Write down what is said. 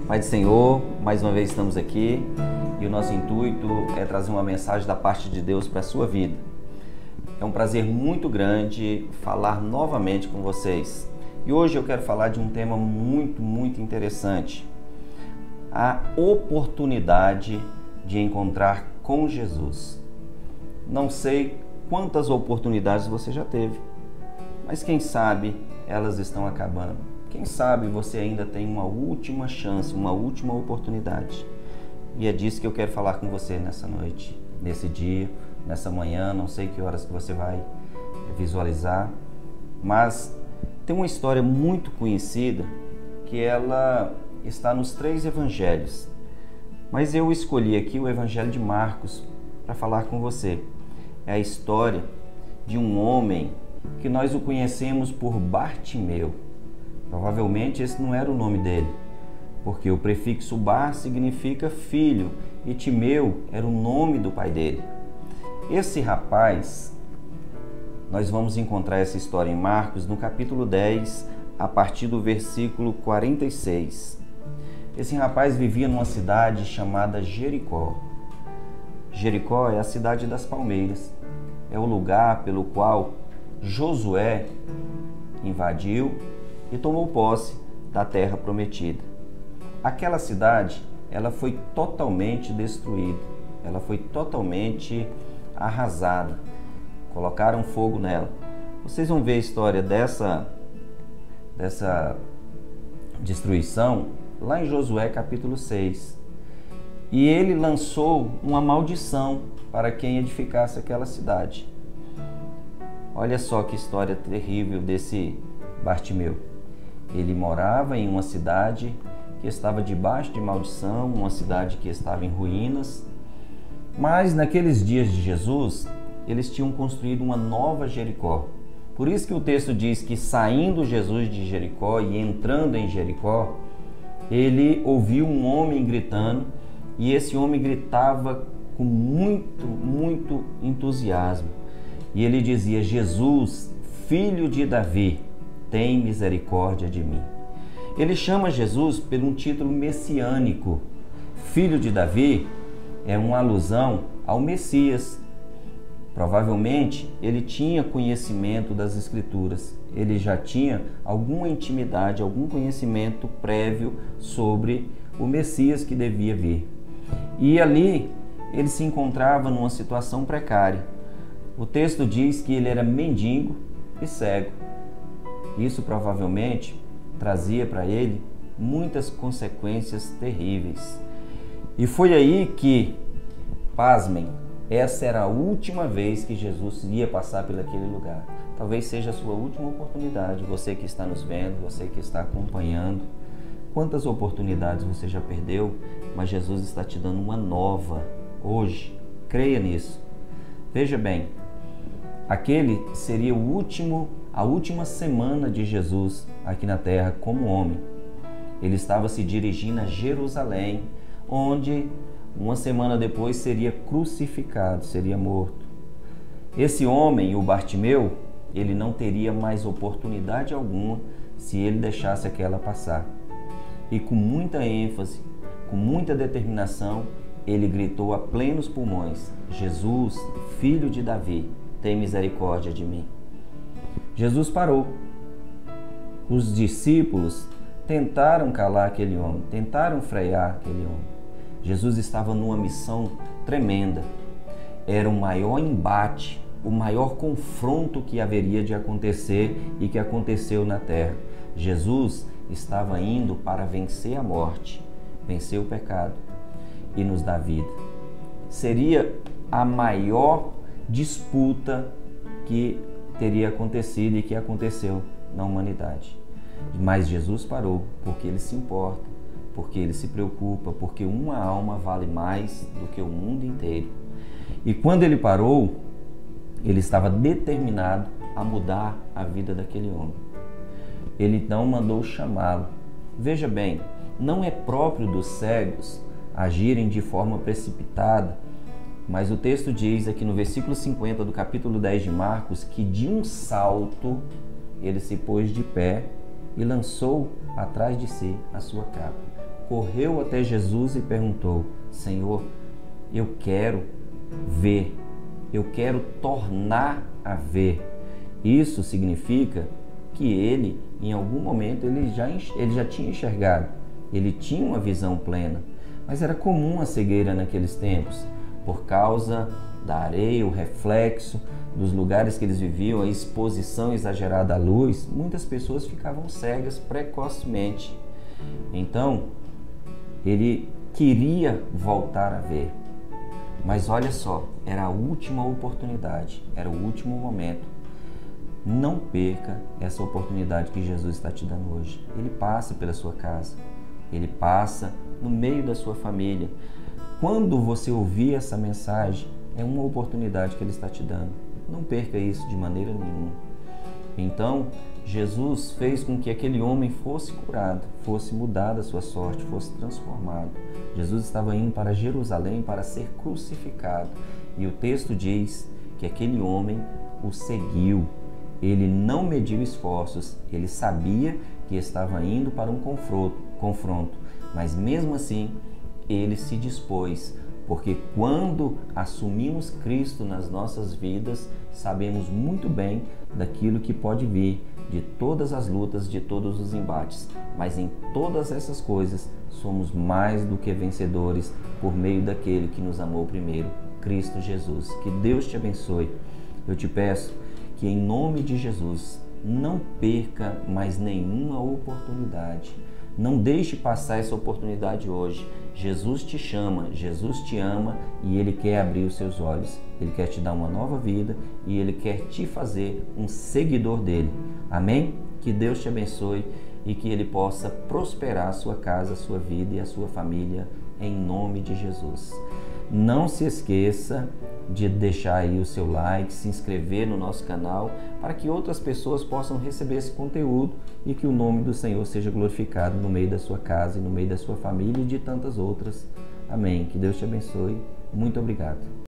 Pai do Senhor, mais uma vez estamos aqui e o nosso intuito é trazer uma mensagem da parte de Deus para a sua vida. É um prazer muito grande falar novamente com vocês. E hoje eu quero falar de um tema muito interessante. A oportunidade de encontrar com Jesus. Não sei quantas oportunidades você já teve, mas quem sabe elas estão acabando. Quem sabe você ainda tem uma última chance, uma última oportunidade. E é disso que eu quero falar com você nessa noite, nesse dia, nessa manhã, não sei que horas que você vai visualizar, mas tem uma história muito conhecida que ela está nos 3 evangelhos. Mas eu escolhi aqui o evangelho de Marcos para falar com você. É a história de um homem que nós o conhecemos por Bartimeu. Provavelmente esse não era o nome dele, porque o prefixo Bar significa filho e Timeu era o nome do pai dele. Esse rapaz, nós vamos encontrar essa história em Marcos no capítulo 10, a partir do versículo 46. Esse rapaz vivia numa cidade chamada Jericó. Jericó é a cidade das palmeiras. É o lugar pelo qual Josué invadiu e tomou posse da terra prometida. Aquela cidade, ela foi totalmente destruída. Ela foi totalmente arrasada. Colocaram fogo nela. Vocês vão ver a história dessa destruição lá em Josué capítulo 6. E ele lançou uma maldição para quem edificasse aquela cidade. Olha só que história terrível desse Bartimeu. Ele morava em uma cidade que estava debaixo de maldição, uma cidade que estava em ruínas. Mas naqueles dias de Jesus, eles tinham construído uma nova Jericó. Por isso que o texto diz que saindo Jesus de Jericó e entrando em Jericó, ele ouviu um homem gritando, e esse homem gritava com muito entusiasmo. E ele dizia: Jesus, filho de Davi, tem misericórdia de mim. Ele chama Jesus por um título messiânico. Filho de Davi é uma alusão ao Messias. Provavelmente ele tinha conhecimento das Escrituras. Ele já tinha alguma intimidade, algum conhecimento prévio sobre o Messias que devia vir. E ali ele se encontrava numa situação precária. O texto diz que ele era mendigo e cego. Isso provavelmente trazia para ele muitas consequências terríveis. E foi aí que, pasmem, essa era a última vez que Jesus ia passar por aquele lugar. Talvez seja a sua última oportunidade. Você que está nos vendo, você que está acompanhando. Quantas oportunidades você já perdeu, mas Jesus está te dando uma nova hoje. Creia nisso. Veja bem, aquele seria a última semana de Jesus aqui na terra como homem. Ele estava se dirigindo a Jerusalém, onde uma semana depois seria crucificado, seria morto. Esse homem, o Bartimeu, ele não teria mais oportunidade alguma se ele deixasse aquela passar. E com muita ênfase, com muita determinação, ele gritou a plenos pulmões: Jesus, filho de Davi, tem misericórdia de mim. Jesus parou. Os discípulos tentaram calar aquele homem, tentaram frear aquele homem. Jesus estava numa missão tremenda. Era o maior embate, o maior confronto que haveria de acontecer e que aconteceu na terra. Jesus estava indo para vencer a morte, vencer o pecado e nos dar vida. Seria a maior disputa que teria acontecido e que aconteceu na humanidade. Mas Jesus parou porque ele se importa, porque ele se preocupa, porque uma alma vale mais do que o mundo inteiro. E quando ele parou, ele estava determinado a mudar a vida daquele homem. Ele então mandou chamá-lo. Veja bem, não é próprio dos cegos agirem de forma precipitada, mas o texto diz aqui no versículo 50 do capítulo 10 de Marcos que de um salto ele se pôs de pé e lançou atrás de si a sua capa. correu até Jesus e perguntou: Senhor, eu quero ver, eu quero tornar a ver. Isso significa que ele, em algum momento, ele já tinha enxergado, ele tinha uma visão plena, mas era comum a cegueira naqueles tempos, por causa da areia, o reflexo dos lugares que eles viviam, a exposição exagerada à luz. Muitas pessoas ficavam cegas precocemente. Então, ele queria voltar a ver. Mas olha só, era a última oportunidade, era o último momento. Não perca essa oportunidade que Jesus está te dando hoje. Ele passa pela sua casa, ele passa no meio da sua família. Quando você ouvir essa mensagem, é uma oportunidade que ele está te dando. Não perca isso de maneira nenhuma. Então, Jesus fez com que aquele homem fosse curado, fosse mudada a sua sorte, fosse transformado. Jesus estava indo para Jerusalém para ser crucificado. E o texto diz que aquele homem o seguiu. Ele não mediu esforços, ele sabia que estava indo para um confronto, mas mesmo assim ele se dispôs, porque quando assumimos Cristo nas nossas vidas, sabemos muito bem daquilo que pode vir, de todas as lutas, de todos os embates, mas em todas essas coisas somos mais do que vencedores por meio daquele que nos amou primeiro, Cristo Jesus. Que Deus te abençoe. Eu te peço que em nome de Jesus não perca mais nenhuma oportunidade. Não deixe passar essa oportunidade hoje. Jesus te chama, Jesus te ama e Ele quer abrir os seus olhos. Ele quer te dar uma nova vida e Ele quer te fazer um seguidor dEle. Amém? Que Deus te abençoe e que Ele possa prosperar a sua casa, a sua vida e a sua família em nome de Jesus. Não se esqueça de deixar aí o seu like, se inscrever no nosso canal para que outras pessoas possam receber esse conteúdo e que o nome do Senhor seja glorificado no meio da sua casa e no meio da sua família e de tantas outras. Amém. Que Deus te abençoe. Muito obrigado.